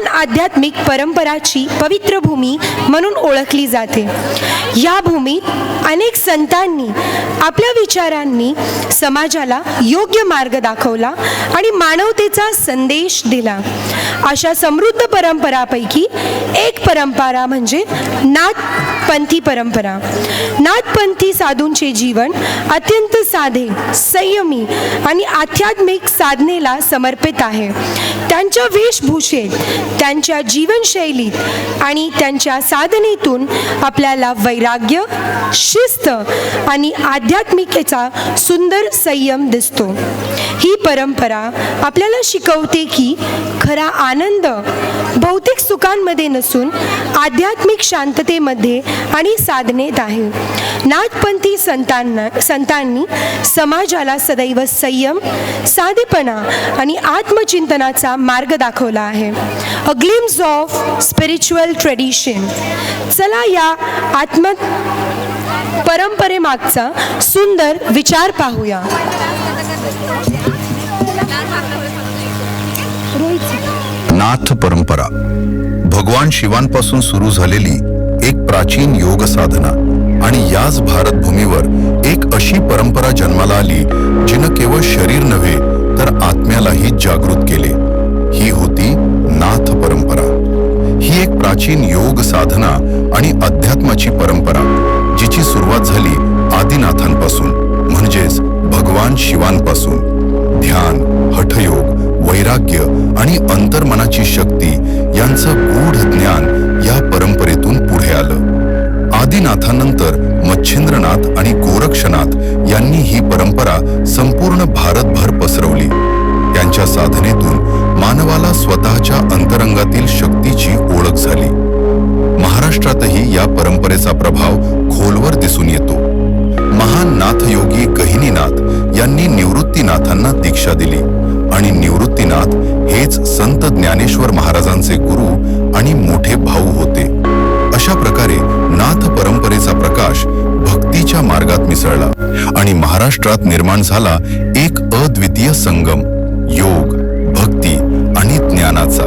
महान आध्यात्मिक परंपराची पवित्र भूमी म्हणून ओळखली जाते. या भूमीत अनेक संतांनी आपल्या विचारांनी समाजाला योग्य मार्ग दाखवला आणि मानवतेचा संदेश दिला. अशा समृद्ध परंपरापैकी एक परंपरा म्हणजे नाथपंथी परंपरा. नाथपंथी साधूंचे जीवन अत्यंत साधे, संयमी आणि आध्यात्मिक साधनेला समर्पित आहे. त्यांच्या वेशभूषेत, त्यांच्या जीवनशैलीत आणि त्यांच्या साधनेतून आपल्याला वैराग्य, शिस्त आणि आध्यात्मिकेचा सुंदर संयम दिसतो. ही परंपरा आपल्याला शिकवते की खरा आनंद भौतिक सुखांमध्ये नसून आध्यात्मिक शांततेमध्ये आणि साधनेत आहे. नाथपंथी संतांनी समाजाला सदैव संयम, साधेपणा आणि आत्मचिंतनाचा मार्ग दाखवला आहे. A glimpse of spiritual tradition. चला या परंपरेमागचा सुंदर विचार पाहूया. नाथ परंपरा भगवान शिवांपासून सुरू झालेली एक प्राचीन योग साधना आणि याच भारत भूमीवर एक अशी परंपरा जन्माला आली जिनं केवळ शरीर नव्हे तर आत्म्यालाही जागृत केले. ही होती नाथ परंपरा. ही एक प्राचीन योग साधना आणि अध्यात्माची परंपरा जिची सुरुवात झाली आदिनाथांपासून म्हणजेच भगवान शिवांपासून. ध्यान, हठयोग, वैराग्य आणि अंतर्मनाची शक्ती यांचं गूढ ज्ञान या परंपरेतून पुढे आलं. आदिनाथानंतर मच्छिंद्रनाथ आणि गोरक्षनाथ यांनी ही परंपरा संपूर्ण भारतभर पसरवली. त्यांच्या साधनेतून मानवाला स्वतःच्या अंतरंगातील शक्तीची ओळख झाली. महाराष्ट्रातही या परंपरेचा प्रभाव खोलवर दिसून येतो. महान नाथयोगी गहिनीनाथ यांनी निवृत्तीनाथांना दीक्षा दिली आणि निवृत्तीनाथ हेच संत ज्ञानेश्वर महाराजांचे गुरु आणि मोठे भाऊ होते. अशा प्रकारे नाथ परंपरेचा प्रकाश भक्तीच्या मार्गात मिसळला आणि महाराष्ट्रात निर्माण झाला एक अद्वितीय संगम योग, भक्ती आणि ज्ञानाचा.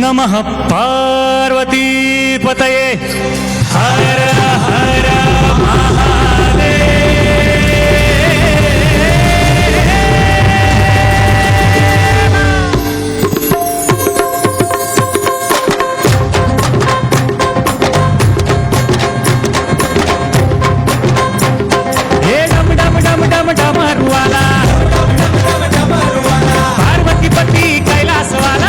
नमः पार्वती पतये हर हर महादेव. हे डम डम डम डम डमरुवाला, पार्वतीपती कैलासवाला.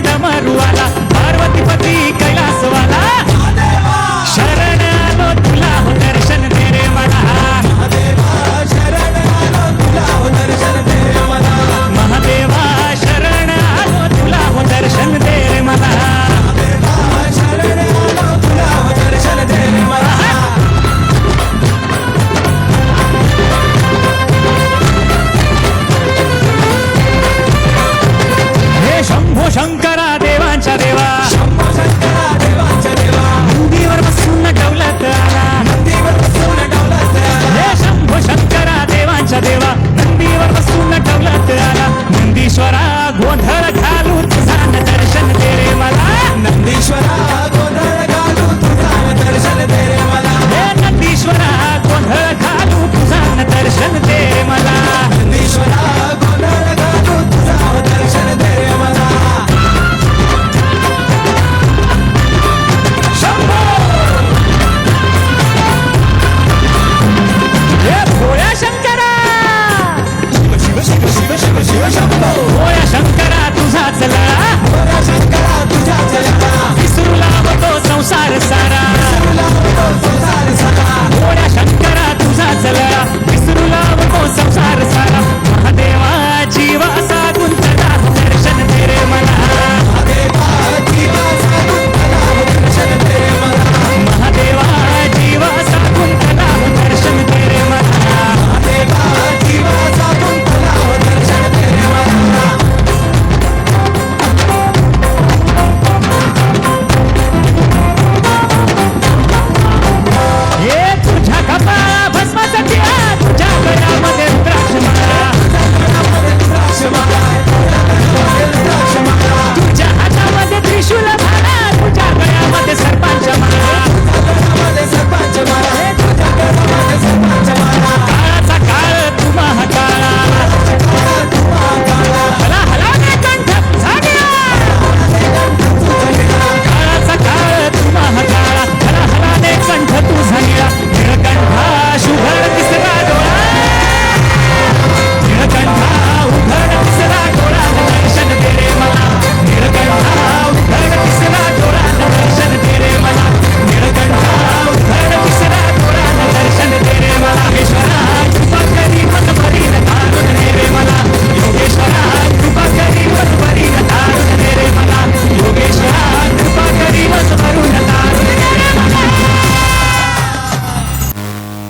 डमरुवाला पार्वतीपती कैलासवाला, शरण आलो तुला हो दर्शन दे रे मला. महादेवा शरण आलो तुला हो दर्शन दे रे मला. हे शंभो शंकरा देवांच्या देवा, नंदीवर बसून डवलत आला. हे शंभो शंकरा देवांच्या देवा, नंदीवर बसून डवलत आला. नंदीश्वरा गोंधळ घालू तुझा दर्शन दे रे मला. नंदीश्वरा गोंधळ घालू तुझा दर्शन दे रे मला. हे नंदीश्वरा गोंधळ घालू तुझा दर्शन दे रे